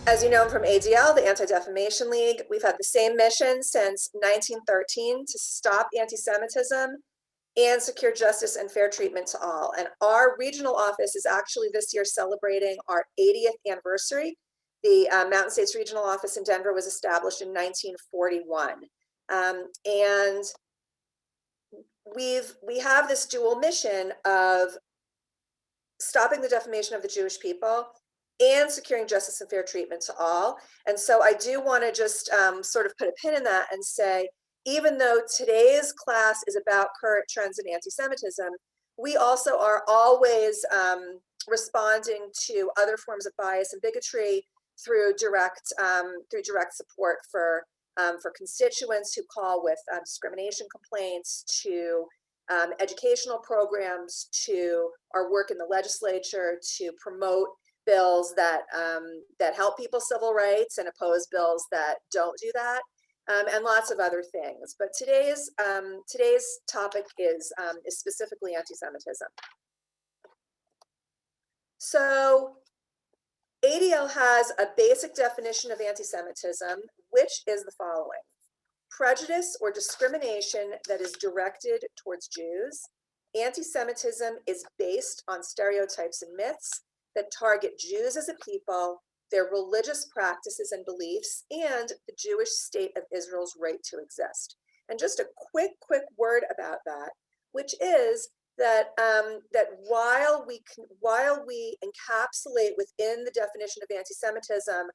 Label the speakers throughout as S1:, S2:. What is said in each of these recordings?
S1: As you know from ADL, the Anti-Defamation League, we've had the same mission since 1913 to stop anti-Semitism and secure justice and fair treatment to all. And our regional office is actually this year celebrating our 80th anniversary. The Mountain States Regional Office in Denver was established in 1941. And we have this dual mission of stopping the defamation of the Jewish people and securing justice and fair treatment to all. And so I do want to just sort of put a pin in that and say, even though today's class is about current trends in anti-Semitism, we also are always responding to other forms of bias and bigotry through direct support for constituents who call with discrimination complaints, to educational programs, to our work in the legislature to promote bills that help people's civil rights and oppose bills that don't do that, and lots of other things. But today's topic is specifically anti-Semitism. So ADL has a basic definition of anti-Semitism, which is the following: prejudice or discrimination that is directed towards Jews. Anti-Semitism is based on stereotypes and myths that target Jews as a people, their religious practices and beliefs, and the Jewish state of Israel's right to exist. And just a quick word about that, which is that while we encapsulate within the definition of anti-Semitism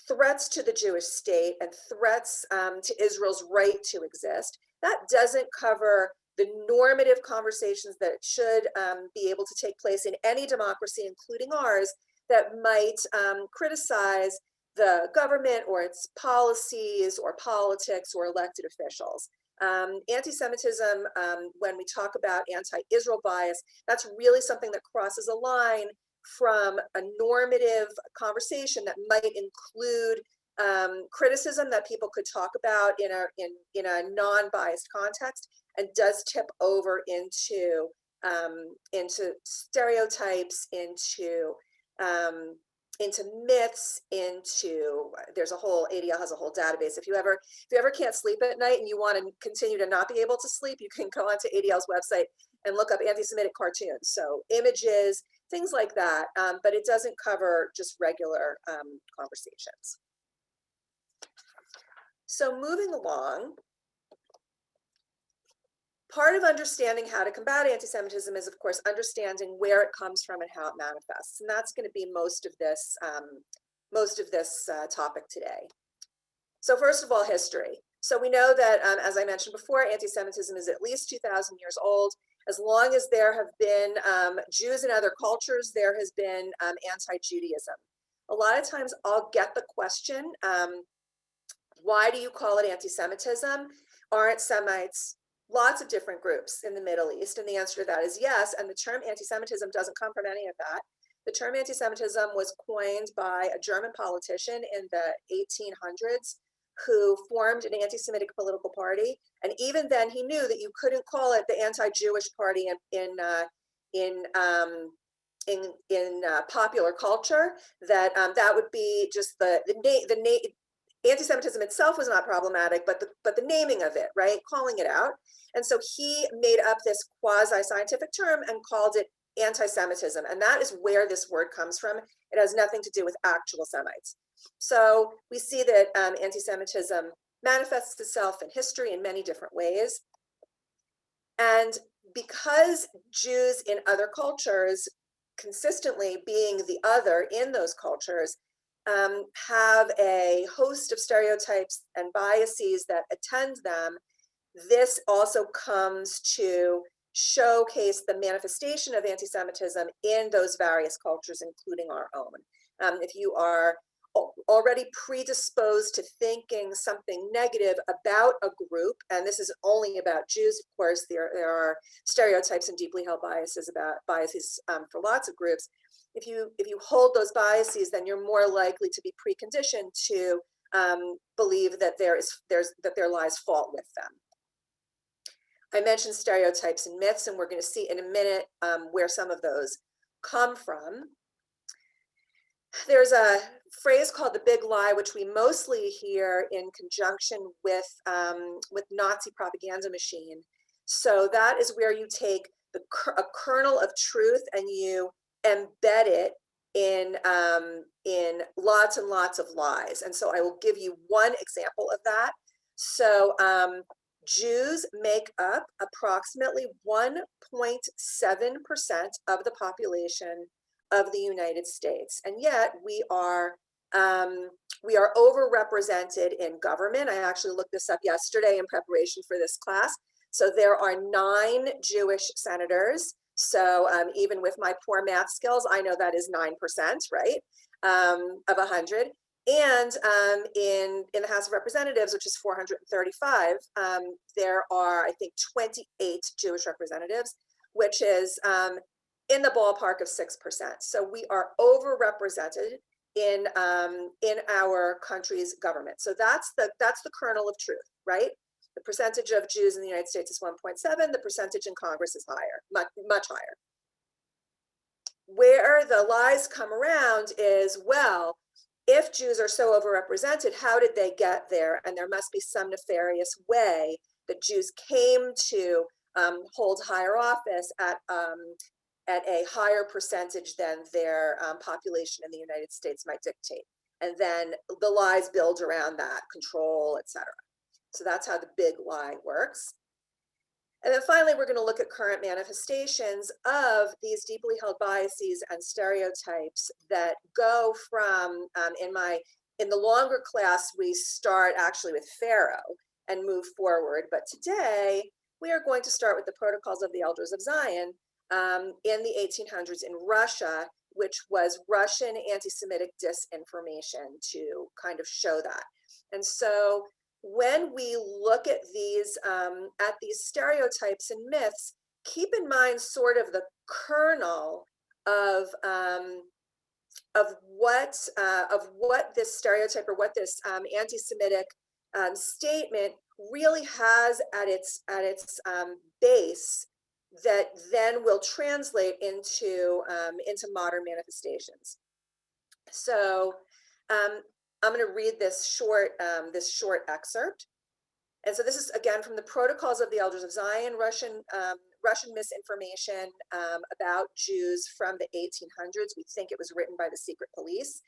S1: threats to the Jewish state and threats to Israel's right to exist, that doesn't cover the normative conversations that should be able to take place in any democracy, including ours, that might criticize the government or its policies or politics or elected officials. Anti-Semitism, when we talk about anti-Israel bias, that's really something that crosses a line from a normative conversation that might include criticism that people could talk about in a non-biased context, and does tip over into stereotypes, into myths, there's a whole, ADL has a whole database. If you ever can't sleep at night and you want to continue to not be able to sleep, you can go onto ADL's website and look up anti-Semitic cartoons. So images, things like that, but it doesn't cover just regular conversations. So moving along, part of understanding how to combat anti-Semitism is, of course, understanding where it comes from and how it manifests. And that's going to be most of this topic today. So first of all, history. So we know that, as I mentioned before, anti-Semitism is at least 2,000 years old. As long as there have been Jews in other cultures, there has been anti-Judaism. A lot of times I'll get the question, why do you call it anti-Semitism? Aren't Semites lots of different groups in the Middle East? And the answer to that is yes. And the term anti-Semitism doesn't come from any of that. The term anti-Semitism was coined by a German politician in the 1800s who formed an anti-Semitic political party. And even then he knew that you couldn't call it the anti-Jewish party in popular culture, that that would be just the name. Anti-Semitism itself was not problematic, but the naming of it, right, calling it out. And so he made up this quasi-scientific term and called it anti-Semitism. And that is where this word comes from. It has nothing to do with actual Semites. So we see that anti-Semitism manifests itself in history in many different ways. And because Jews in other cultures, consistently being the other in those cultures, have a host of stereotypes and biases that attend them, this also comes to showcase the manifestation of anti-Semitism in those various cultures, including our own. If you are already predisposed to thinking something negative about a group, and this is only about Jews, of course, there are stereotypes and deeply held biases for lots of groups. If you hold those biases, then you're more likely to be preconditioned to believe that there lies fault with them. I mentioned stereotypes and myths, and we're going to see in a minute where some of those come from. There's a phrase called the big lie, which we mostly hear in conjunction with Nazi propaganda machine. So that is where you take a kernel of truth and you embed it in lots and lots of lies. And so I will give you one example of that. So Jews make up approximately 1.7% of the population of the United States, and yet we are overrepresented in government. I actually looked this up yesterday in preparation for this class. So there are 9 Jewish senators. So even with my poor math skills, I know that is 9%, right, of 100. And in the House of Representatives, which is 435, there are, I think, 28 Jewish representatives, which is in the ballpark of 6%. So we are overrepresented in our country's government. So that's the kernel of truth, right? The percentage of Jews in the United States is 1.7. The percentage in Congress is higher, much higher. Where the lies come around is, well, if Jews are so overrepresented, how did they get there? And there must be some nefarious way that Jews came to hold higher office at a higher percentage than their population in the United States might dictate. And then the lies build around that, control, etc. So that's how the big lie works. And then finally, we're going to look at current manifestations of these deeply held biases and stereotypes that go from, in the longer class, we start actually with Pharaoh and move forward. But today, we are going to start with the Protocols of the Elders of Zion in the 1800s in Russia, which was Russian anti-Semitic disinformation, to kind of show that. And so when we look at these stereotypes and myths, keep in mind sort of the kernel of what this stereotype or what this anti-Semitic statement really has at its base, that then will translate into modern manifestations. So I'm going to read this short excerpt. And so this is again from the Protocols of the Elders of Zion, Russian misinformation about Jews from the 1800s. We think it was written by the secret police,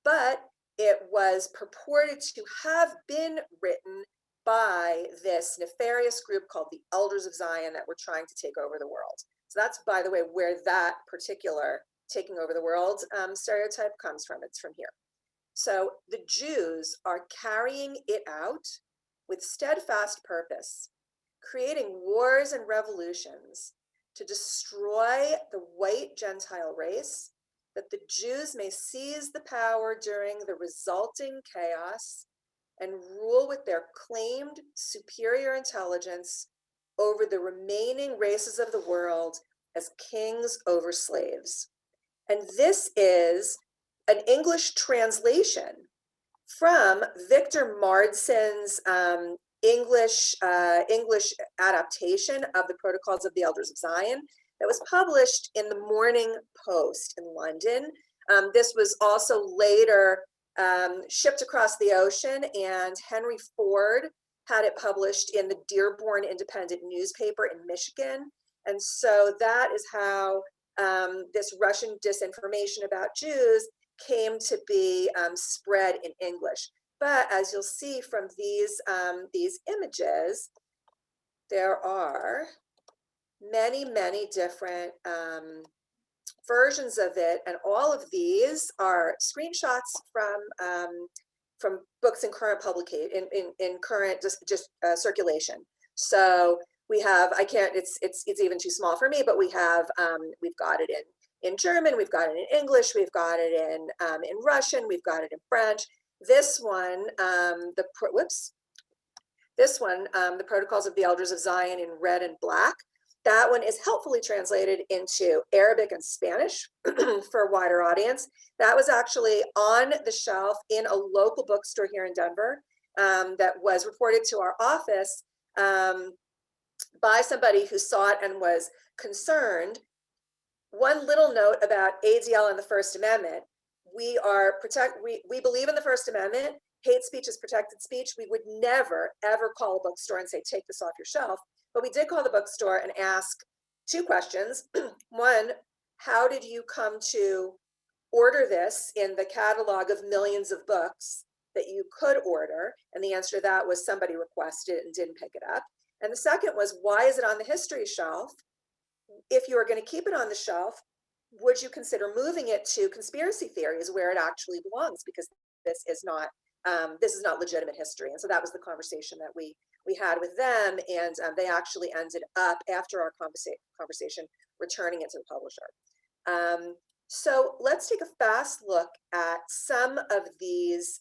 S1: but it was purported to have been written by this nefarious group called the Elders of Zion that were trying to take over the world. So that's, by the way, where that particular taking over the world stereotype comes from. It's from here. So the Jews are carrying it out with steadfast purpose, creating wars and revolutions to destroy the white Gentile race, that the Jews may seize the power during the resulting chaos and rule with their claimed superior intelligence over the remaining races of the world as kings over slaves. And this is an English translation from Victor Mardson's English adaptation of the Protocols of the Elders of Zion that was published in the Morning Post in London. This was also later shipped across the ocean, and Henry Ford had it published in the Dearborn Independent newspaper in Michigan. And so that is how this Russian disinformation about Jews came to be spread in English. But as you'll see from these images, there are many, many different versions of it, and all of these are screenshots from books in current publication, in current circulation. So we have, I can't, it's even too small for me, but we've got it in German, we've got it in English, we've got it in Russian, we've got it in French. This one, the Protocols of the Elders of Zion in red and black. That one is helpfully translated into Arabic and Spanish for a wider audience. That was actually on the shelf in a local bookstore here in Denver that was reported to our office by somebody who saw it and was concerned. One little note about ADL and the First Amendment. we believe in the First Amendment. Hate speech is protected speech. We would never, ever call a bookstore and say, take this off your shelf. But we did call the bookstore and ask two questions. One, how did you come to order this in the catalog of millions of books that you could order? And the answer to that was somebody requested it and didn't pick it up. And the second was, why is it on the history shelf? If you are going to keep it on the shelf, would you consider moving it to conspiracy theories where it actually belongs? Because this is not legitimate history. And so that was the conversation that we had with them, and they actually ended up, after our conversation, returning it to the publisher. So let's take a fast look at some of these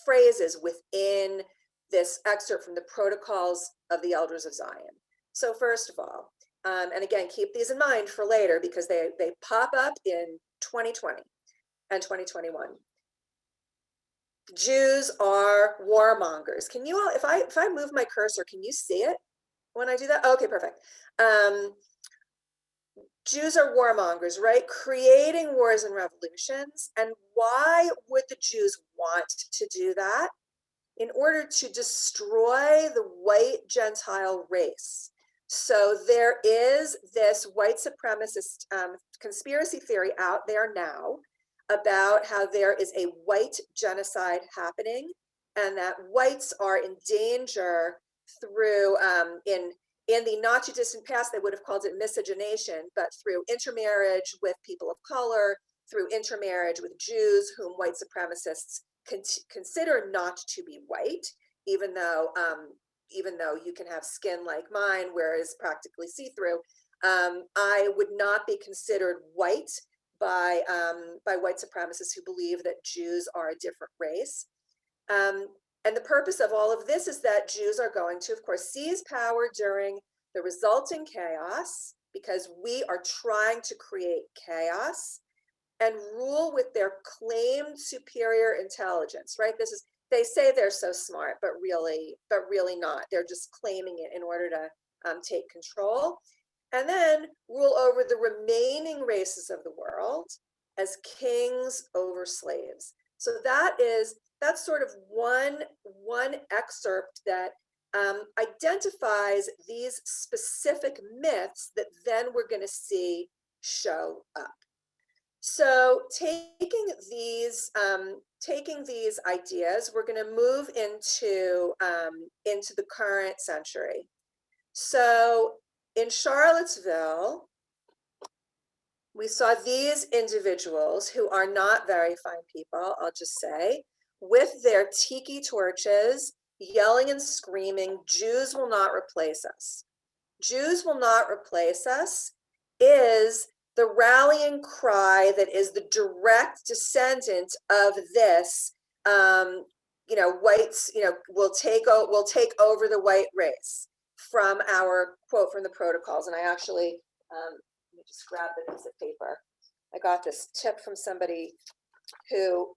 S1: phrases within this excerpt from the Protocols of the Elders of Zion. So first of all, and again, keep these in mind for later because they pop up in 2020 and 2021. Jews are warmongers. Can you all, if I move my cursor, can you see it when I do that? Okay, perfect. Jews are warmongers, right? Creating wars and revolutions. And why would the Jews want to do that? In order to destroy the white Gentile race. So there is this white supremacist conspiracy theory out there now about how there is a white genocide happening and that whites are in danger through, in the not too distant past, they would have called it miscegenation, but through intermarriage with people of color, through intermarriage with Jews, whom white supremacists consider not to be white, even though you can have skin like mine, whereas practically see-through. I would not be considered white by white supremacists who believe that Jews are a different race. And the purpose of all of this is that Jews are going to, of course, seize power during the resulting chaos, because we are trying to create chaos, and rule with their claimed superior intelligence, right? They say they're so smart, but really not. They're just claiming it in order to take control. And then rule over the remaining races of the world as kings over slaves. So that's sort of one excerpt that identifies these specific myths that then we're going to see show up. So taking these ideas, we're going to move into the current century. So in Charlottesville, we saw these individuals who are not very fine people, I'll just say, with their tiki torches, yelling and screaming, "Jews will not replace us." Jews will not replace us is the rallying cry that is the direct descendant of this, whites, will take over the white race, from our quote from the Protocols. And I actually, let me just grab the piece of paper. I got this tip from somebody who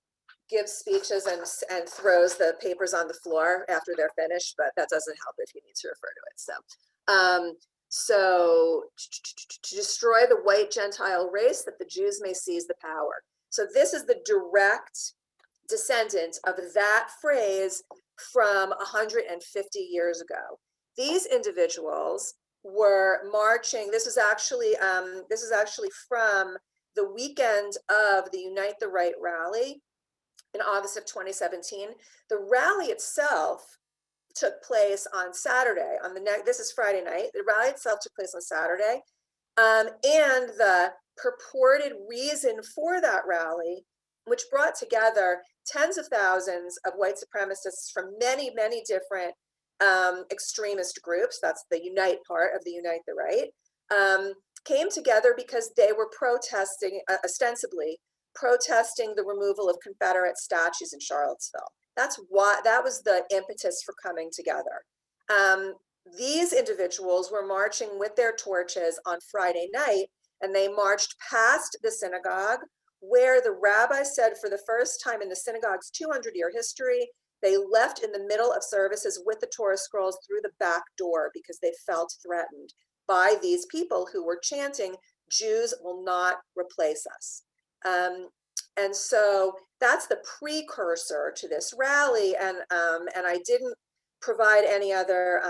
S1: gives speeches and throws the papers on the floor after they're finished, but that doesn't help if you need to refer to it. So to destroy the white Gentile race, that the Jews may seize the power. So this is the direct descendant of that phrase from 150 years ago. These individuals were marching. This is actually from the weekend of the Unite the Right rally in August of 2017. The rally itself took place on Saturday. This is Friday night. The rally itself took place on Saturday, and the purported reason for that rally, which brought together tens of thousands of white supremacists from many, many different extremist groups, that's the Unite part of the Unite the Right, came together because they were protesting, ostensibly protesting the removal of Confederate statues in Charlottesville. That was the impetus for coming together. These individuals were marching with their torches on Friday night, and they marched past the synagogue, where the rabbi said, for the first time in the synagogue's 200-year history, they left in the middle of services with the Torah scrolls through the back door because they felt threatened by these people who were chanting, Jews will not replace us. And so that's the precursor to this rally. And I didn't provide any other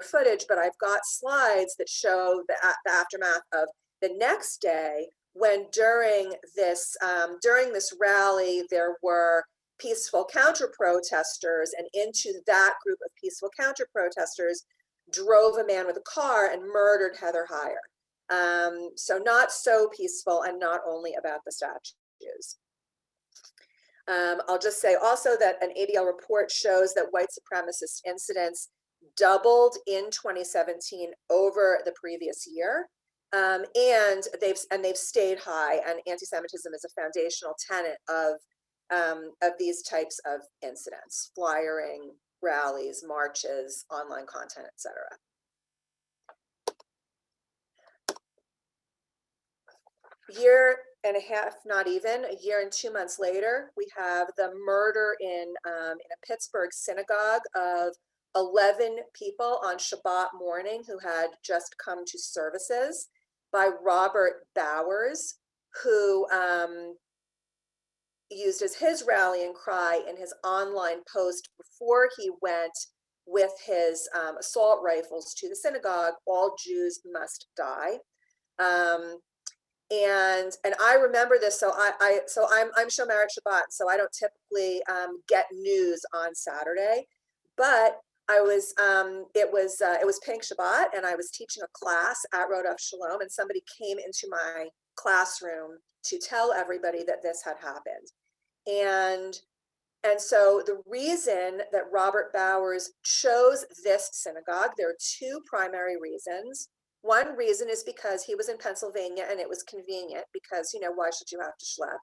S1: footage, but I've got slides that show the aftermath of the next day, when during this rally there were peaceful counter protesters, and into that group of peaceful counter protesters drove a man with a car and murdered Heather Heyer. So not so peaceful, and not only about the statues. I'll just say also that an ADL report shows that white supremacist incidents doubled in 2017 over the previous year, and they've stayed high. And anti-Semitism is a foundational tenet of these types of incidents: flyering, rallies, marches, online content, etc. Year and a half, not even a year and 2 months later, we have the murder in a Pittsburgh synagogue of 11 people on Shabbat morning who had just come to services by Robert Bowers, who used as his rallying cry in his online post before he went with his assault rifles to the synagogue: "All Jews must die." And I remember this. So I'm Shomer Shabbat, so I don't typically get news on Saturday, but it was Pink Shabbat, and I was teaching a class at Rodef Shalom, and somebody came into my classroom to tell everybody that this had happened. And so the reason that Robert Bowers chose this synagogue, there are two primary reasons. One reason is because he was in Pennsylvania and it was convenient, because, why should you have to schlep?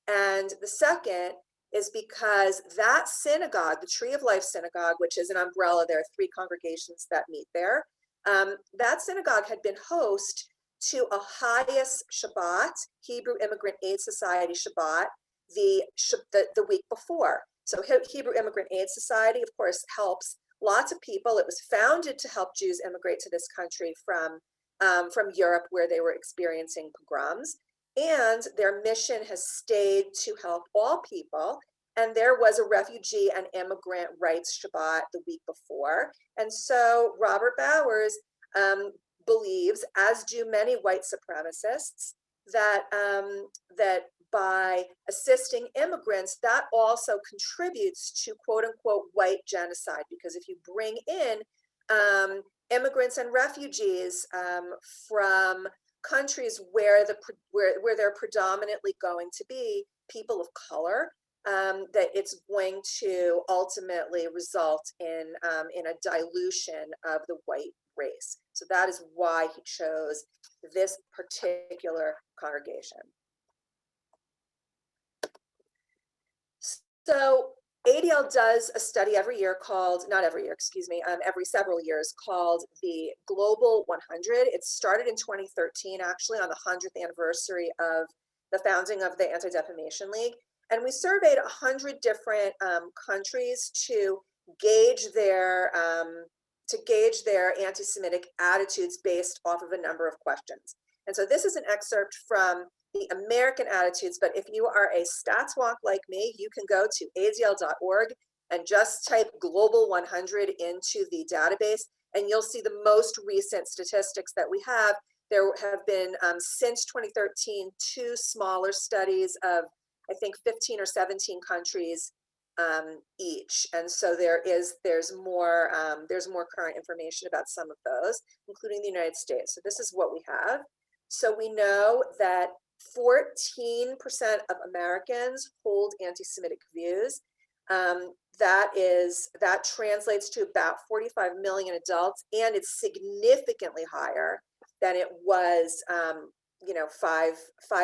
S1: And the second is because that synagogue, the Tree of Life Synagogue, which is an umbrella, there are 3 congregations that meet there. That synagogue had been host to a Highest Shabbat, Hebrew Immigrant Aid Society Shabbat, the week before. So Hebrew Immigrant Aid Society, of course, helps lots of people. It was founded to help Jews immigrate to this country from Europe, where they were experiencing pogroms. And their mission has stayed to help all people. And there was a refugee and immigrant rights Shabbat the week before. And so Robert Bowers believes, as do many white supremacists, that by assisting immigrants, that also contributes to quote unquote white genocide. Because if you bring in immigrants and refugees from countries where they're predominantly going to be people of color, that it's going to ultimately result in a dilution of the white race. So that is why he chose this particular congregation. So ADL does a study every year called, not every year, excuse me, every several years, called the Global 100. It started in 2013, actually, on the 100th anniversary of the founding of the Anti-Defamation League. And we surveyed 100 different countries to gauge their anti-Semitic attitudes based off of a number of questions. And so this is an excerpt from the American attitudes, but if you are a stats wonk like me, you can go to adl.org and just type Global 100 into the database, and you'll see the most recent statistics that we have. There have been, since 2013, 2 smaller studies of, I think, 15 or 17 countries each. And so there's more current information about some of those, including the United States. So this is what we have. So we know that 14% of Americans hold anti-Semitic views. That translates to about 45 million adults, and it's significantly higher than it was, 5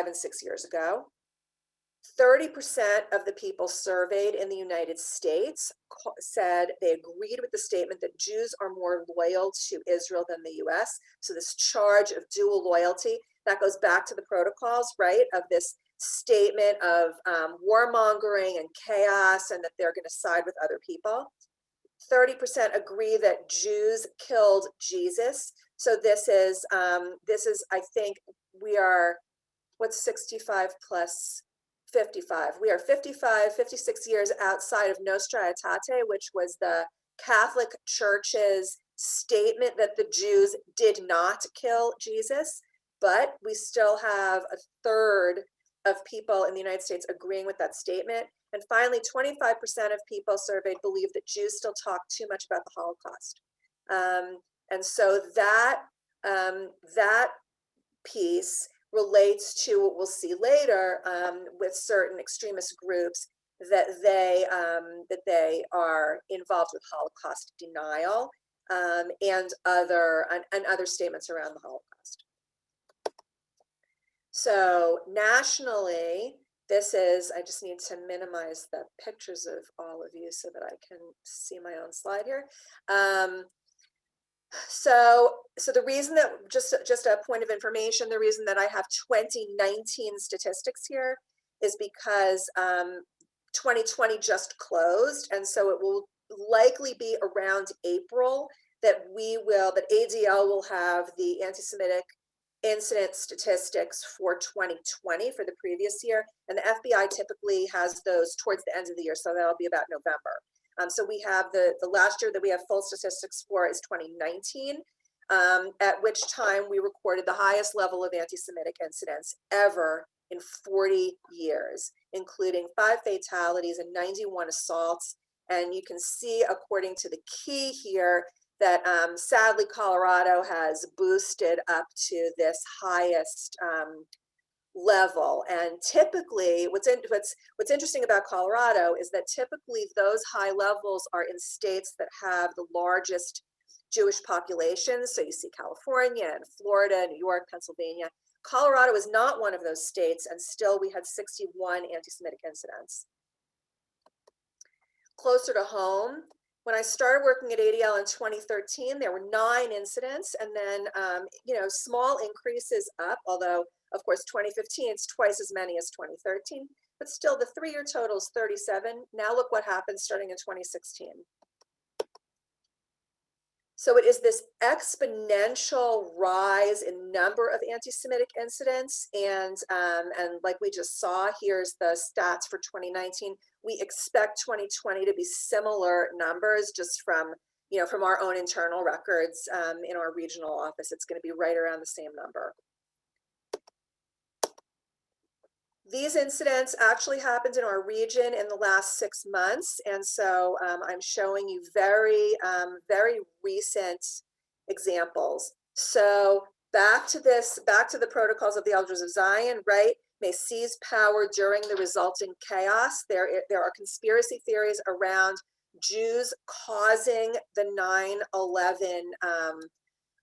S1: and 6 years ago. 30% of the people surveyed in the United States said they agreed with the statement that Jews are more loyal to Israel than the US. So this charge of dual loyalty, that goes back to the protocols, right, of this statement of warmongering and chaos, and that they're going to side with other people. 30% agree that Jews killed Jesus. So this is, I think, we are, what's 65 plus 55? We are 55, 56 years outside of Nostra Aetate, which was the Catholic Church's statement that the Jews did not kill Jesus, but we still have a third of people in the United States agreeing with that statement. And finally, 25% of people surveyed believe that Jews still talk too much about the Holocaust. And so that, that piece relates to what we'll see later with certain extremist groups that they are involved with Holocaust denial and other statements around the Holocaust. So nationally, this is, I just need to minimize the pictures of all of you so that I can see my own slide here. So the reason that, just a point of information, the reason that I have 2019 statistics here is because 2020 just closed, and so it will likely be around April that ADL will have the anti-Semitic incident statistics for 2020 for the previous year, and the FBI typically has those towards the end of the year, so that'll be about November. So we have the last year that we have full statistics for is 2019, at which time we recorded the highest level of anti-Semitic incidents ever in 40 years, including 5 fatalities and 91 assaults. And you can see, according to the key here, that sadly Colorado has boosted up to this highest level. And typically what's interesting about Colorado is that typically those high levels are in states that have the largest Jewish populations. So you see California and Florida, New York, Pennsylvania. Colorado is not one of those states, and still we had 61 anti-Semitic incidents. Closer to home, when I started working at ADL in 2013, there were 9 incidents, and then small increases up, although of course 2015 it's twice as many as 2013, but still the 3-year total is 37. Now look what happened starting in 2016. So it is this exponential rise in number of anti-Semitic incidents, and like we just saw, here's the stats for 2019. We expect 2020 to be similar numbers, just from our own internal records in our regional office. It's going to be right around the same number. These incidents actually happened in our region in the last 6 months, and so I'm showing you very recent examples. So back to the protocols of the Elders of Zion, right? May seize power during the resulting chaos. There are conspiracy theories around Jews causing the 9/11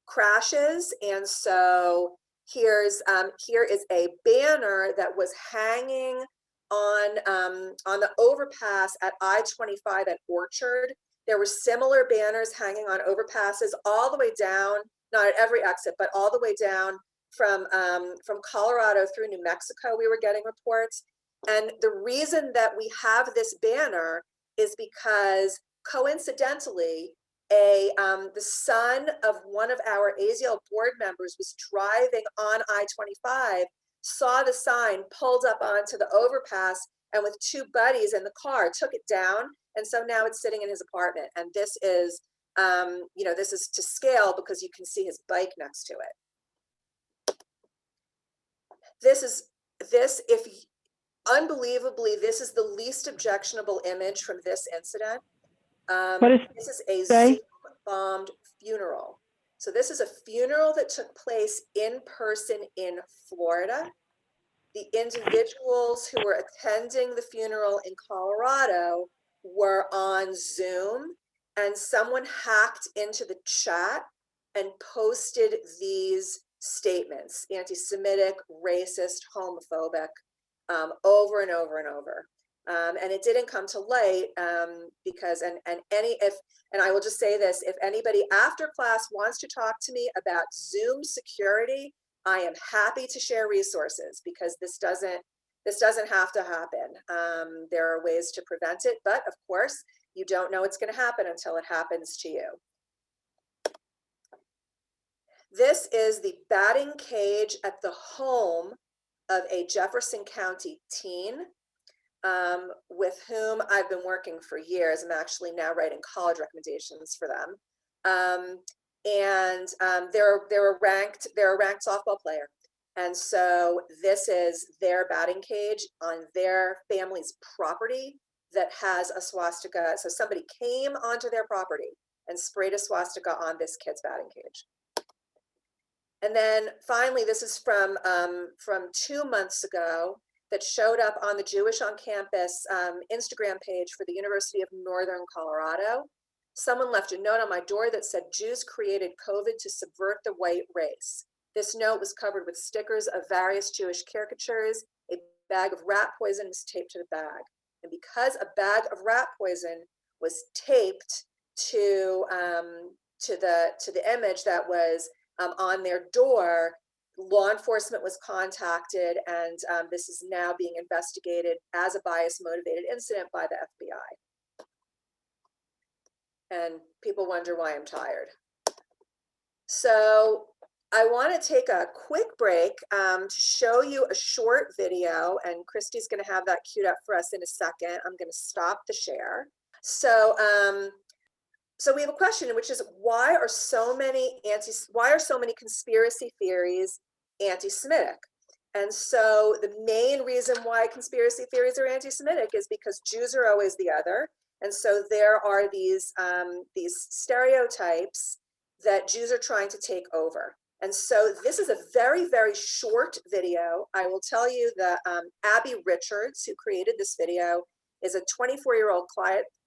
S1: crashes, and so here is a banner that was hanging on the overpass at I-25 at Orchard. There were similar banners hanging on overpasses all the way down, not at every exit, but all the way down from Colorado through New Mexico. We were getting reports, and the reason that we have this banner is because coincidentally, the son of one of our ADL board members was driving on I-25, saw the sign, pulled up onto the overpass, and with 2 buddies in the car took it down. And so now it's sitting in his apartment. And this is, this is to scale because you can see his bike next to it. Unbelievably, this is the least objectionable image from this incident. This is a Zoom-bombed funeral. So this is a funeral that took place in person in Florida. The individuals who were attending the funeral in Colorado were on Zoom, and someone hacked into the chat and posted these statements, anti-Semitic, racist, homophobic, over and over and over. And it didn't come to light because, and I will just say this, if anybody after class wants to talk to me about Zoom security, I am happy to share resources, because this doesn't have to happen. There are ways to prevent it, but of course, you don't know it's going to happen until it happens to you. This is the batting cage at the home of a Jefferson County teen with whom I've been working for years. I'm actually now writing college recommendations for them. They're a ranked softball player. And so this is their batting cage on their family's property that has a swastika. So somebody came onto their property and sprayed a swastika on this kid's batting cage. And then finally, this is from 2 months ago, that showed up on the Jewish on Campus Instagram page for the University of Northern Colorado. Someone left a note on my door that said, "Jews created COVID to subvert the white race." This note was covered with stickers of various Jewish caricatures. A bag of rat poison was taped to the bag. And because a bag of rat poison was taped to the image that was on their door, law enforcement was contacted, and this is now being investigated as a bias-motivated incident by the FBI. And people wonder why I'm tired. So I want to take a quick break to show you a short video, and Christy's going to have that queued up for us in a second. I'm going to stop the share. So we have a question, which is, why are so many conspiracy theories anti-Semitic? And so the main reason why conspiracy theories are anti-Semitic is because Jews are always the other. And so there are these stereotypes that Jews are trying to take over. And so this is a very, very short video. I will tell you that Abby Richards, who created this video, is a 24-year-old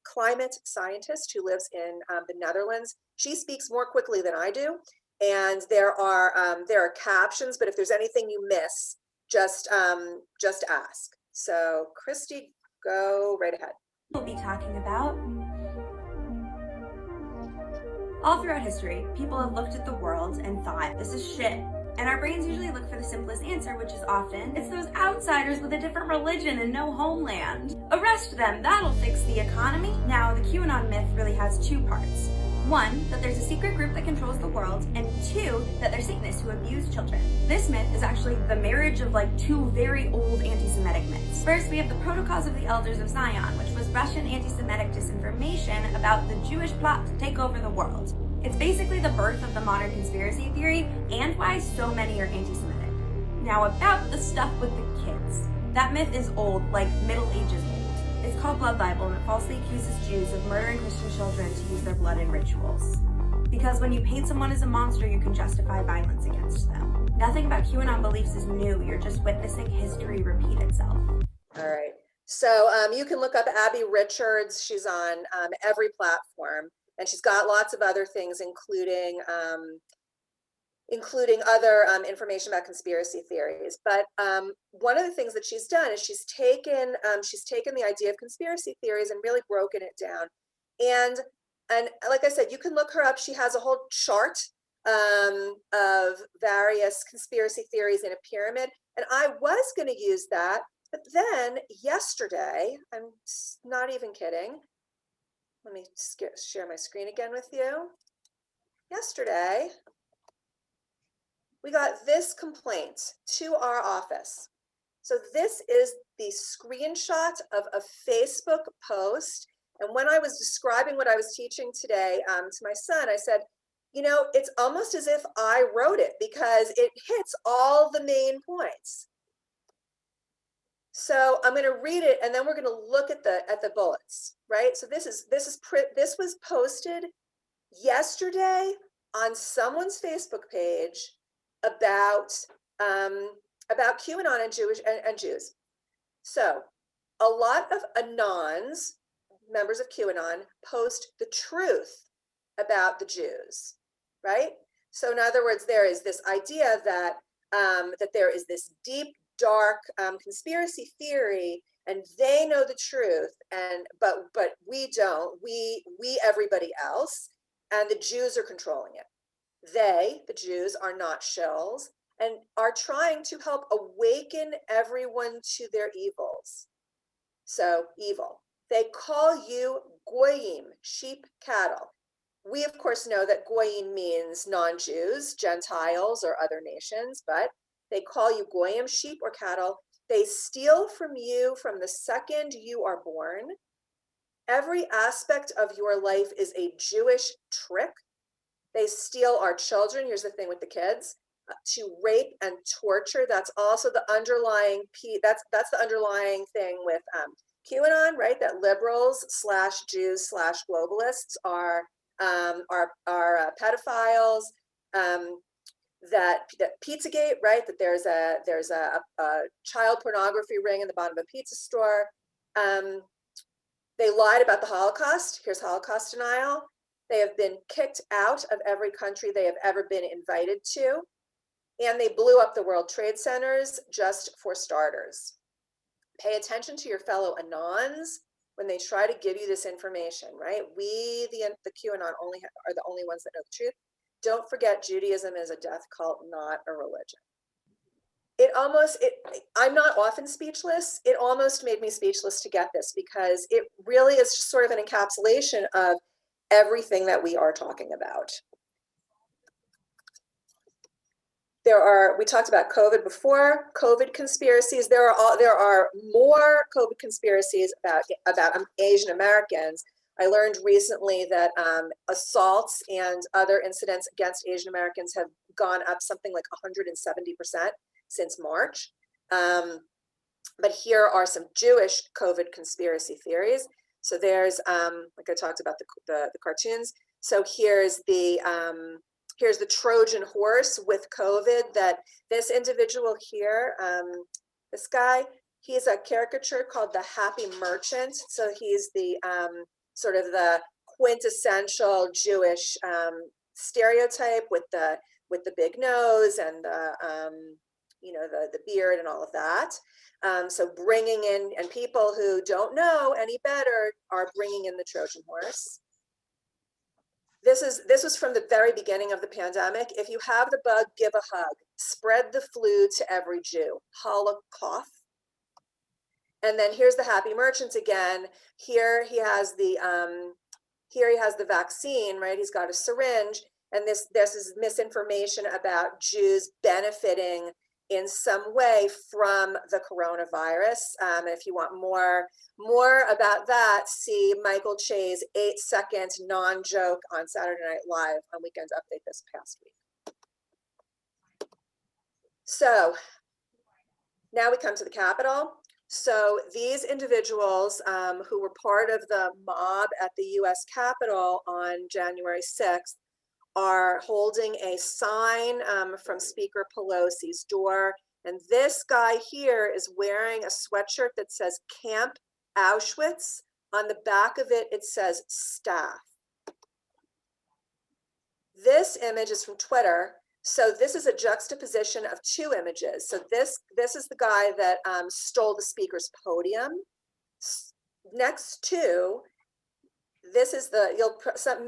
S1: climate scientist who lives in the Netherlands. She speaks more quickly than I do, and there are captions, but if there's anything you miss, just ask. So Christy, go right ahead.
S2: We'll be talking about. All throughout history, people have looked at the world and thought, this is shit. And our brains usually look for the simplest answer, which is often, it's those outsiders with a different religion and no homeland. Arrest them, that'll fix the economy. Now, the QAnon myth really has two parts. One, that there's a secret group that controls the world, and two, that they're Satanists who abuse children. This myth is actually the marriage of like two very old anti-Semitic myths. First, we have the Protocols of the Elders of Zion, which was Russian anti-Semitic disinformation about the Jewish plot to take over the world. It's basically the birth of the modern conspiracy theory and why so many are anti-Semitic. Now about the stuff with the kids. That myth is old, like Middle Ages old. It's called Blood Libel, and it falsely accuses Jews of murdering Christian children to use their blood in rituals. Because when you paint someone as a monster, you can justify violence against them. Nothing about QAnon beliefs is new. You're just witnessing history repeat itself.
S1: All right. So you can look up Abby Richards. She's on every platform, and she's got lots of other things, including other information about conspiracy theories. But one of the things that she's done is she's taken the idea of conspiracy theories and really broken it down. And like I said, you can look her up. She has a whole chart of various conspiracy theories in a pyramid. And I was going to use that, but then yesterday, I'm not even kidding. Let me share my screen again with you. Yesterday, we got this complaint to our office. So this is the screenshot of a Facebook post. And when I was describing what I was teaching today to my son, I said, you know, it's almost as if I wrote it because it hits all the main points. So I'm going to read it, and then we're going to look at the bullets, right? So this was posted yesterday on someone's Facebook page about QAnon and Jews. So a lot of Anons, members of QAnon, post the truth about the Jews, right? So in other words, there is this idea that that there is this deep, dark conspiracy theory, and they know the truth, but we don't. We everybody else, and the Jews are controlling it. They, the Jews, are not shills and are trying to help awaken everyone to their evils. So evil. They call you goyim, sheep, cattle. We, of course, know that goyim means non-Jews, Gentiles, or other nations, but they call you goyim, sheep or cattle. They steal from you from the second you are born. Every aspect of your life is a Jewish trick. They steal our children. Here's the thing with the kids, to rape and torture. That's also the underlying that's the underlying thing with QAnon, right? That liberals / Jews / globalists are pedophiles. That Pizzagate, right? That there's a child pornography ring in the bottom of a pizza store. They lied about the Holocaust. Here's Holocaust denial. They have been kicked out of every country they have ever been invited to. And they blew up the World Trade Centers, just for starters. Pay attention to your fellow Anons when they try to give you this information, right? We, the QAnon, are the only ones that know the truth. Don't forget, Judaism is a death cult, not a religion. I'm not often speechless. It almost made me speechless to get this, because it really is just sort of an encapsulation of everything that we are talking about. We talked about COVID before, COVID conspiracies. There are more COVID conspiracies about Asian Americans. I learned recently that assaults and other incidents against Asian Americans have gone up something like 170% since March. But here are some Jewish COVID conspiracy theories. So there's, like I talked about the cartoons. So here's the Trojan horse with COVID, that this individual here, this guy, he's a caricature called the Happy Merchant. So he's the sort of the quintessential Jewish stereotype with the big nose and the beard and all of that. So bringing in, and people who don't know any better are bringing in the Trojan horse. This was from the very beginning of the pandemic. If you have the bug, give a hug. Spread the flu to every Jew. Holocaust. And then here's the Happy Merchant again. Here he has the vaccine, right? He's got a syringe, and this is misinformation about Jews benefiting in some way from the coronavirus. If you want more about that, see Michael Che's 8-second non-joke on Saturday Night Live on Weekend Update this past week. So now we come to the Capitol. So these individuals who were part of the mob at the US Capitol on January 6th are holding a sign from Speaker Pelosi's door. And this guy here is wearing a sweatshirt that says Camp Auschwitz. On the back of it, it says staff. This image is from Twitter. So this is a juxtaposition of two images. So this is the guy that stole the speaker's podium. Next to, this is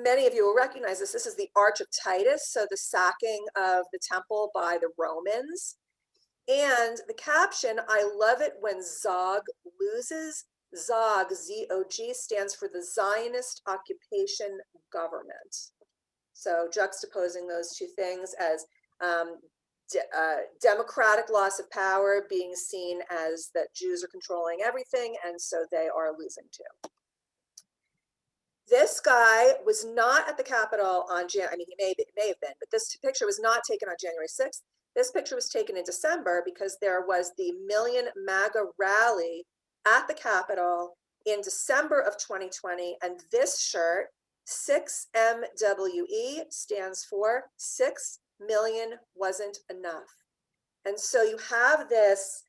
S1: many of you will recognize this. This is the Arch of Titus, so the sacking of the temple by the Romans. And the caption, I love it when Zog loses. Zog, Z-O-G, stands for the Zionist Occupation Government. So juxtaposing those two things as democratic loss of power being seen as that Jews are controlling everything, and so they are losing too. This guy was not at the Capitol on he may have been, but this picture was not taken on January 6th. This picture was taken in December because there was the Million MAGA rally at the Capitol in December of 2020, and this shirt, 6MWE, stands for 6 million wasn't enough. And so you have this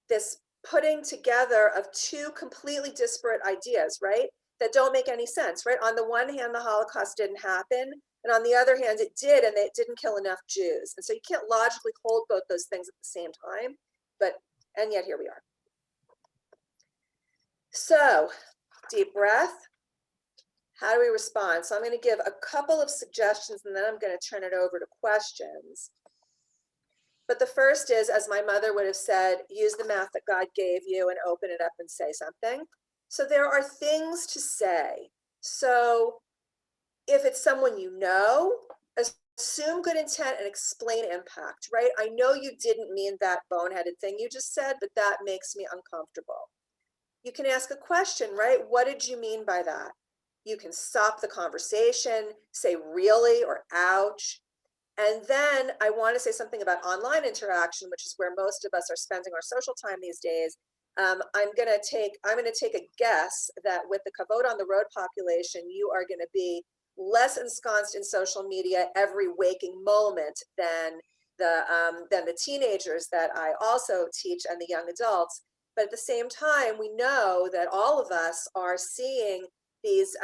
S1: this putting together of two completely disparate ideas, right? That don't make any sense, right? On the one hand, the Holocaust didn't happen, and on the other hand, it did, and it didn't kill enough Jews. And so you can't logically hold both those things at the same time, and yet here we are. So, deep breath. How do we respond? So I'm going to give a couple of suggestions, and then I'm going to turn it over to questions. But the first is, as my mother would have said, use the mouth that God gave you and open it up and say something. So there are things to say. So if it's someone you know, assume good intent and explain impact, right? I know you didn't mean that boneheaded thing you just said, but that makes me uncomfortable. You can ask a question, right? What did you mean by that? You can stop the conversation, say really or ouch. And then I want to say something about online interaction, which is where most of us are spending our social time these days. I'm going to take a guess that with the Kavod on the road population, you are going to be less ensconced in social media every waking moment than the teenagers that I also teach and the young adults. But at the same time, we know that all of us are seeing these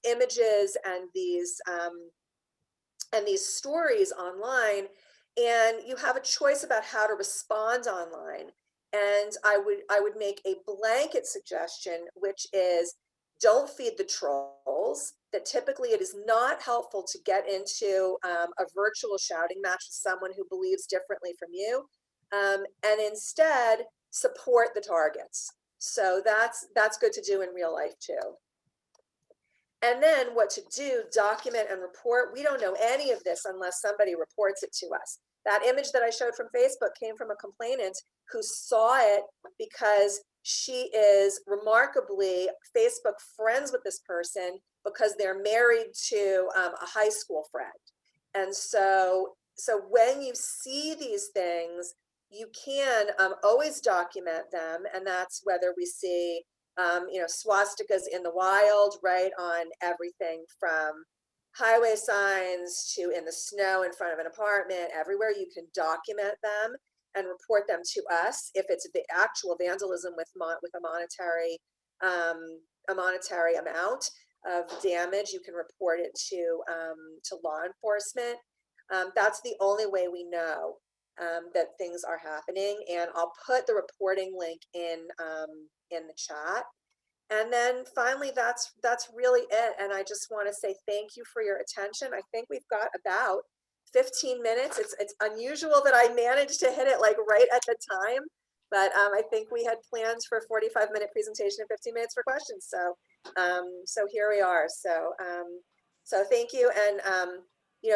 S1: images and these stories online, and you have a choice about how to respond online. And I would make a blanket suggestion, which is don't feed the trolls. That typically it is not helpful to get into a virtual shouting match with someone who believes differently from you, and instead support the targets. So that's good to do in real life too. And then what to do, document and report. We don't know any of this unless somebody reports it to us. That image that I showed from Facebook came from a complainant who saw it because she is remarkably Facebook friends with this person because they're married to a high school friend. And so when you see these things, you can always document them. And that's whether we see swastikas in the wild, right, on everything from highway signs to in the snow in front of an apartment. Everywhere you can document them and report them to us. If it's the actual vandalism with a monetary amount of damage, you can report it to law enforcement. That's the only way we know that things are happening. And I'll put the reporting link in the chat. And then finally, that's really it. And I just want to say thank you for your attention. I think we've got about 15 minutes. It's unusual that I managed to hit it like right at the time, but I think we had plans for a 45-minute presentation and 15 minutes for questions. So here we are. So thank you. And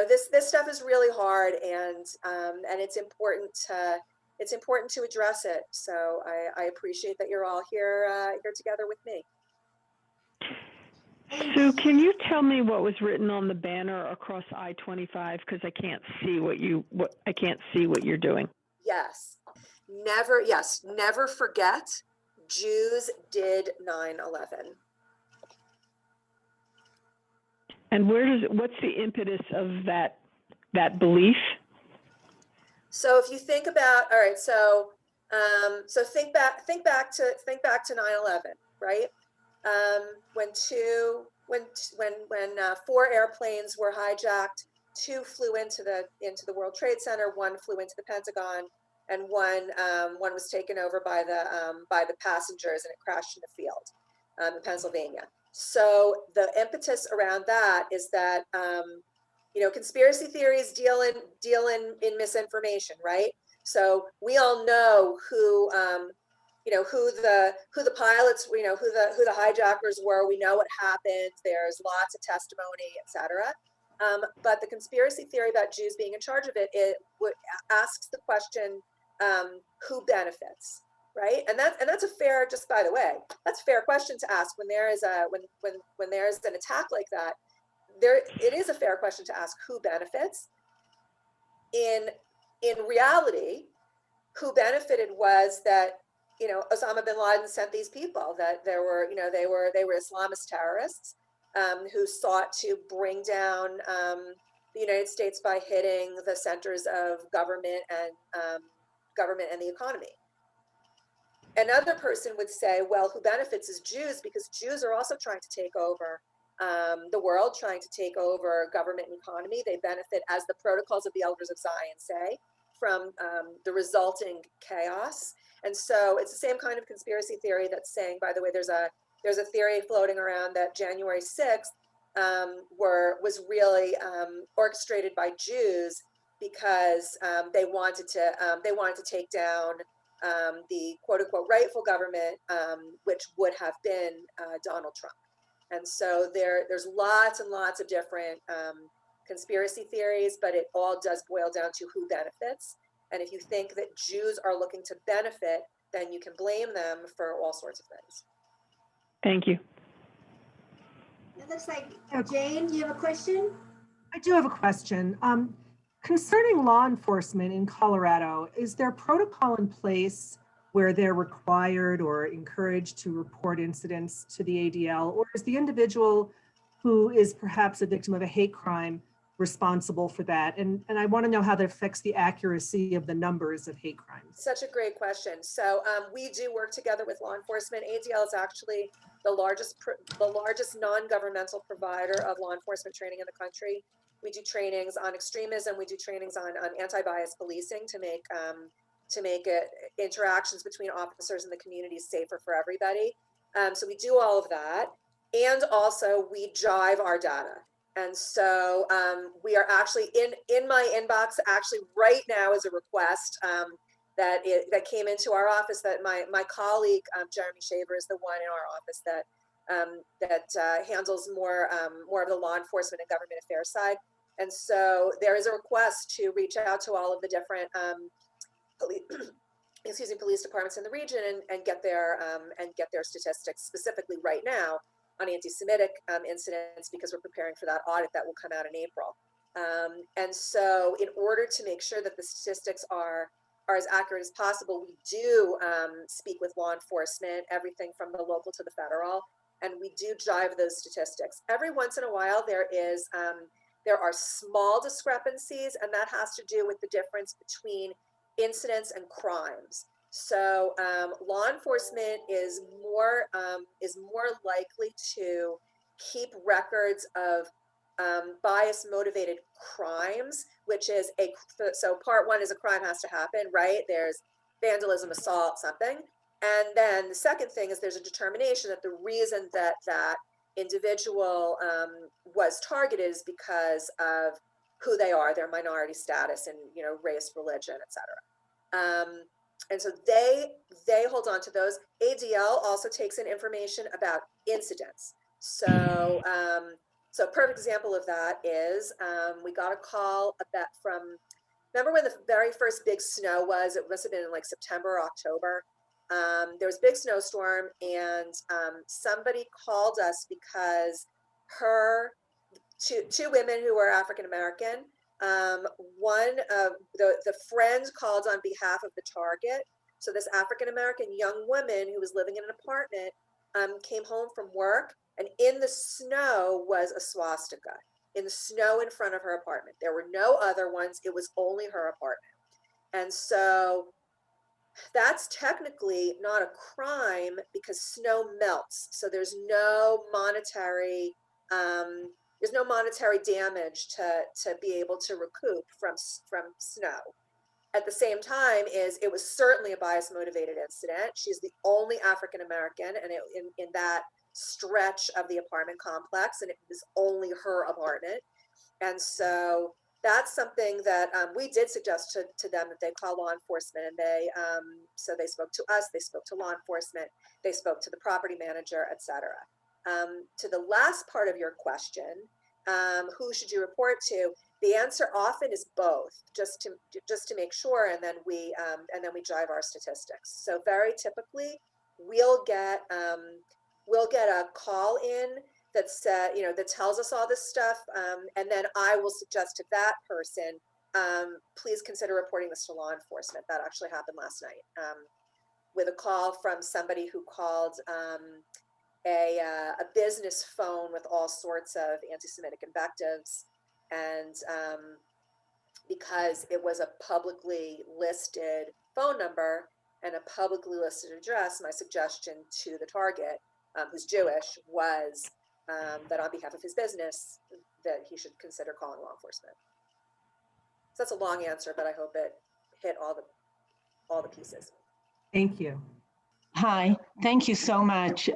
S1: this stuff is really hard, and it's important to address it. So I appreciate that you're all here together with me.
S3: Sue, can you tell me what was written on the banner across I-25? Because I can't see what you're doing.
S1: Yes, never forget. Jews did 9/11.
S3: And what's the impetus of that belief?
S1: So if you think about, all right, so think back to 9/11, right? When 4 airplanes were hijacked, 2 flew into the World Trade Center, 1 flew into the Pentagon, and one was taken over by the passengers, and it crashed in a field in Pennsylvania. So the impetus around that is that conspiracy theories deal in misinformation, right? So we all know who the pilots, who the hijackers were. We know what happened. There's lots of testimony, etc. But the conspiracy theory about Jews being in charge of it asks the question, who benefits, right? And that's a fair, just by the way, that's a fair question to ask when there is when there's an attack like that. It is a fair question to ask who benefits. In reality, who benefited was that Osama bin Laden sent these people, that they were Islamist terrorists who sought to bring down the United States by hitting the centers of government and the economy. Another person would say, well, who benefits is Jews, because Jews are also trying to take over the world, trying to take over government and economy. They benefit, as the protocols of the elders of Zion say, from the resulting chaos. And so it's the same kind of conspiracy theory that's saying, by the way, there's a theory floating around that January 6th was really orchestrated by Jews because they wanted to take down the quote unquote rightful government, which would have been Donald Trump. And so there's lots and lots of different conspiracy theories, but it all does boil down to who benefits. And if you think that Jews are looking to benefit, then you can blame them for all sorts of things.
S3: Thank you.
S4: It looks like, Jane, you have a question?
S5: I do have a question. Concerning law enforcement in Colorado, is there protocol in place where they're required or encouraged to report incidents to the ADL, or is the individual who is perhaps a victim of a hate crime responsible for that? And I want to know how that affects the accuracy of the numbers of hate crimes.
S1: Such a great question. So we do work together with law enforcement. ADL is actually the largest non-governmental provider of law enforcement training in the country. We do trainings on extremism. We do trainings on anti-bias policing to make interactions between officers and the community safer for everybody. So we do all of that. And also we jive our data. And so we are actually in my inbox actually right now is a request that came into our office that my colleague, Jeremy Shaver, is the one in our office that handles more of the law enforcement and government affairs side. And so there is a request to reach out to all of the different police departments in the region and get their statistics specifically right now on anti-Semitic incidents, because we're preparing for that audit that will come out in April. And so in order to make sure that the statistics are as accurate as possible, we do speak with law enforcement, everything from the local to the federal, and we do jive those statistics. Every once in a while, there are small discrepancies, and that has to do with the difference between incidents and crimes. So law enforcement is more likely to keep records of bias motivated crimes, which is so part one is a crime has to happen, right? There's vandalism, assault, something. And then the second thing is there's a determination that the reason that that individual was targeted is because of who they are, their minority status, and race, religion, etc. And so they hold on to those. ADL also takes in information about incidents. So so a perfect example of that is we got a call from, remember when the very first big snow was? It must have been in like September or October. There was a big snowstorm, and somebody called us because two women who were African American. One of the friend called on behalf of the target. So this African American young woman who was living in an apartment came home from work, and in the snow was a swastika in the snow in front of her apartment. There were no other ones. It was only her apartment. And so that's technically not a crime because snow melts. So there's no monetary damage to be able to recoup from snow. At the same time, it was certainly a bias motivated incident. She's the only African American, and in that stretch of the apartment complex, and it was only her apartment. And so that's something that we did suggest to them that they call law enforcement, and so they spoke to us, they spoke to law enforcement, they spoke to the property manager, etc. To the last part of your question, who should you report to? The answer often is both, just to make sure, and then we drive our statistics. So very typically, we'll get a call in that tells us all this stuff, and then I will suggest to that person, please consider reporting this to law enforcement. That actually happened last night with a call from somebody who called a business phone with all sorts of anti-Semitic invectives, and because it was a publicly listed phone number and a publicly listed address, my suggestion to the target, who's Jewish, was that on behalf of his business, that he should consider calling law enforcement. So that's a long answer, but I hope it hit all the pieces.
S5: Thank you.
S6: Hi, thank you so much.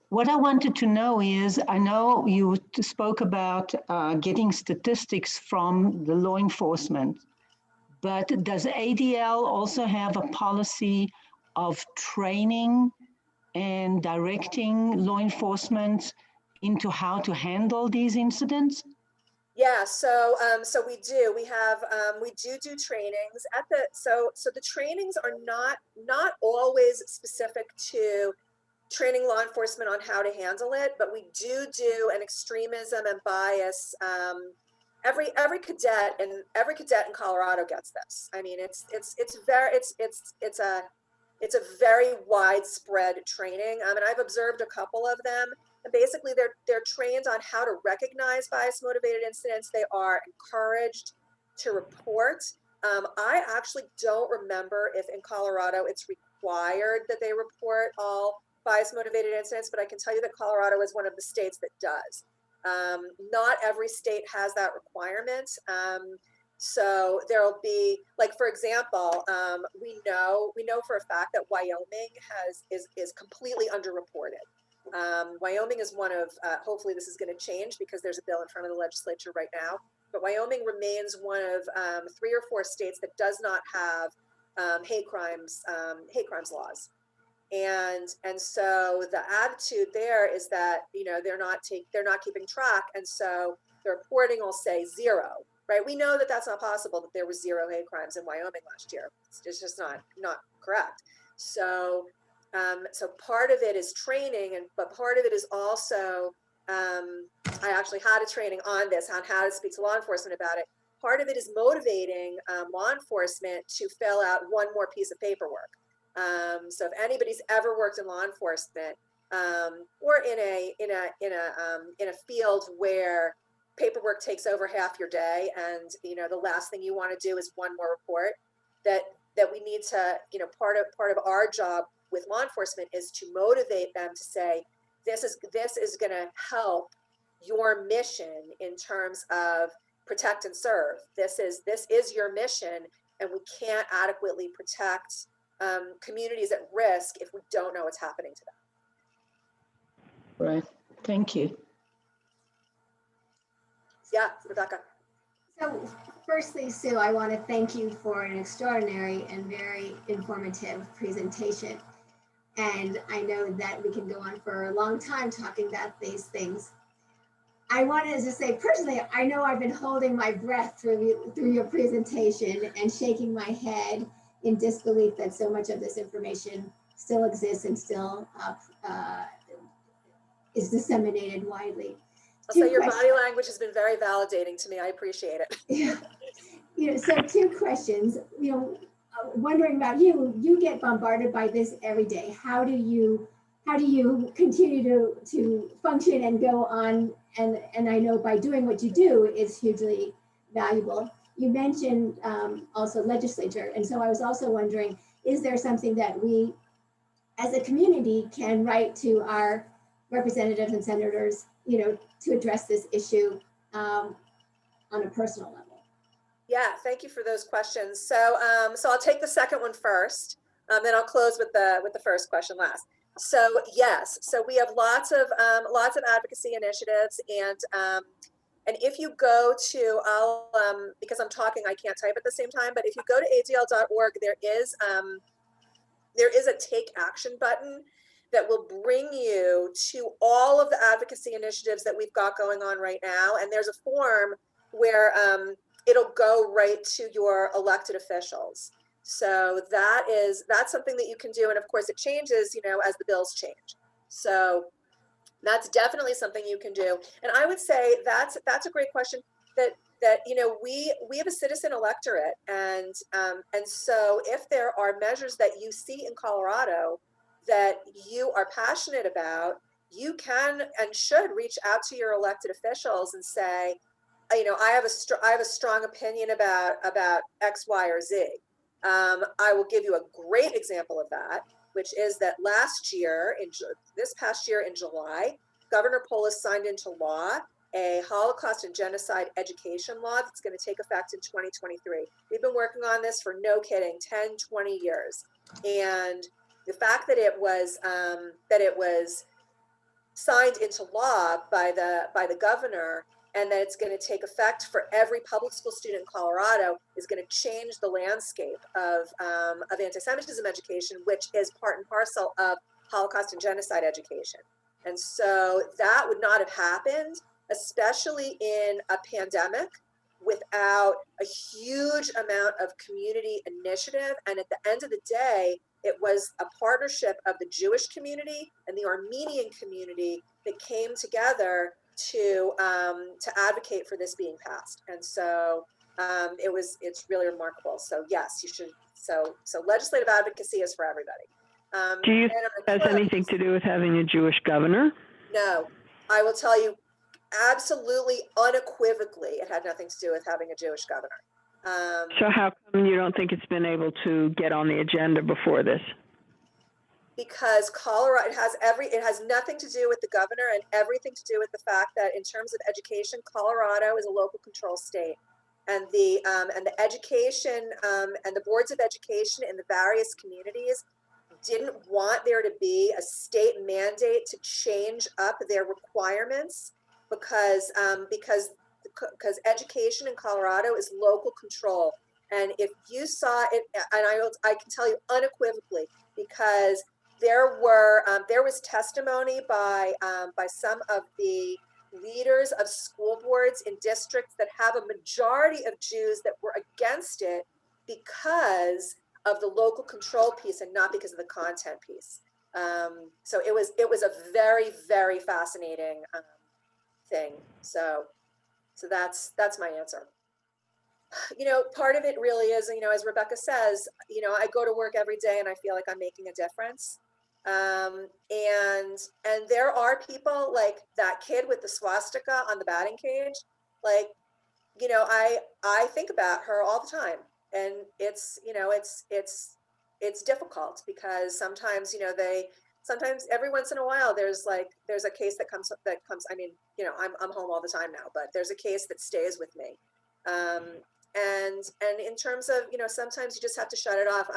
S6: What I wanted to know is, I know you spoke about getting statistics from the law enforcement, but does ADL also have a policy of training and directing law enforcement into how to handle these incidents?
S1: Yeah, so we do. We do trainings at the so the trainings are not always specific to training law enforcement on how to handle it, but we do an extremism and bias. Every cadet in Colorado gets this. I mean, it's a very widespread training. And I've observed a couple of them. And basically, they're trained on how to recognize bias-motivated incidents. They are encouraged to report. I actually don't remember if in Colorado it's required that they report all bias-motivated incidents, but I can tell you that Colorado is one of the states that does. Not every state has that requirement. So there'll be, like, for example, we know for a fact that Wyoming is completely underreported. Wyoming is one of, hopefully this is going to change because there's a bill in front of the legislature right now, but Wyoming remains one of 3 or 4 states that does not have hate crimes laws. And so the attitude there is that, they're not keeping track. And so the reporting will say 0, right? We know that that's not possible, that there was 0 hate crimes in Wyoming last year. It's just not correct. So part of it is training, but part of it is also, I actually had a training on this, on how to speak to law enforcement about it. Part of it is motivating law enforcement to fill out one more piece of paperwork. So if anybody's ever worked in law enforcement, or in a field where paperwork takes over half your day, and the last thing you want to do is one more report, that we need to, part of our job with law enforcement is to motivate them to say, this is going to help your mission in terms of protect and serve. This is your mission, and we can't adequately protect communities at risk if we don't know what's happening to them.
S6: Right. Thank you.
S1: Yeah, Rebecca.
S4: So firstly, Sue, I want to thank you for an extraordinary and very informative presentation. And I know that we can go on for a long time talking about these things. I wanted to say personally, I know I've been holding my breath through your presentation and shaking my head in disbelief that so much of this information still exists and still is disseminated widely.
S1: So your body language has been very validating to me. I appreciate it.
S4: Yeah. So 2 questions. Wondering about you. You get bombarded by this every day. How do you continue to function and go on? And I know by doing what you do is hugely valuable. You mentioned also legislature, and so I was also wondering, is there something that we, as a community, can write to our representatives and senators, to address this issue on a personal level?
S1: Yeah, thank you for those questions. So I'll take the second one first, then I'll close with the first question last. So yes, so we have lots of advocacy initiatives, and if you go to, because I'm talking, I can't type at the same time, but if you go to adl.org, there is a take action button that will bring you to all of the advocacy initiatives that we've got going on right now. And there's a form where it'll go right to your elected officials. So that's something that you can do. And of course it changes, as the bills change. So that's definitely something you can do. And I would say that's a great question, that we have a citizen electorate. And so if there are measures that you see in Colorado that you are passionate about, you can and should reach out to your elected officials and say, I have a strong opinion about X, Y, or Z. I will give you a great example of that, which is that this past year in July, Governor Polis signed into law a Holocaust and genocide education law that's going to take effect in 2023. We've been working on this for, no kidding, 10, 20 years. And the fact that it was signed into law by the governor, and that it's going to take effect for every public school student in Colorado, is going to change the landscape of anti-Semitism education, which is part and parcel of Holocaust and genocide education. And so that would not have happened, especially in a pandemic, without a huge amount of community initiative. And at the end of the day, it was a partnership of the Jewish community and the Armenian community that came together to advocate for this being passed. And so it's really remarkable. So yes, you should. So legislative advocacy is for everybody.
S3: Do you think it has anything to do with having a Jewish governor?
S1: No, I will tell you absolutely unequivocally, it had nothing to do with having a Jewish governor.
S3: So how come you don't think it's been able to get on the agenda before this?
S1: Because Colorado, it has nothing to do with the governor and everything to do with the fact that in terms of education, Colorado is a local control state. And the education and the boards of education in the various communities didn't want there to be a state mandate to change up their requirements because education in Colorado is local control. And if you saw it, and I can tell you unequivocally, because there was testimony by some of the leaders of school boards in districts that have a majority of Jews that were against it because of the local control piece and not because of the content piece. So it was a very, very fascinating thing. So that's my answer. You know, part of it really is, you know, as Rebecca says, you know, I go to work every day and I feel like I'm making a difference. And there are people like that kid with the swastika on the batting cage. Like, you know, I think about her all the time, and it's, you know, it's difficult because sometimes, you know, sometimes every once in a while there's a case that comes, I mean, you know, I'm home all the time now, but there's a case that stays with me. And in terms of, you know, sometimes you just have to shut it off.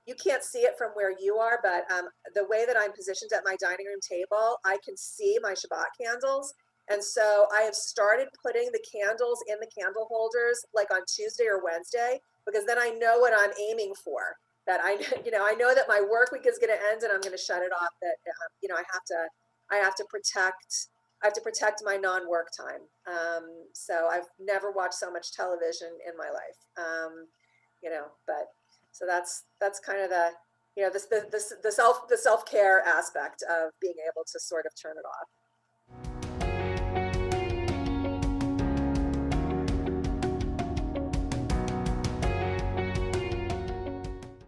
S1: You can't see it from where you are, but the way that I'm positioned at my dining room table, I can see my Shabbat candles. And so I have started putting the candles in the candle holders like on Tuesday or Wednesday, because then I know what I'm aiming for. That you know, I know that my work week is going to end and I'm going to shut it off. That you know, I have to protect my non-work time. So I've never watched so much television in my life. You know, but so that's kind of the, you know, the self-care aspect of being able to sort of turn it off.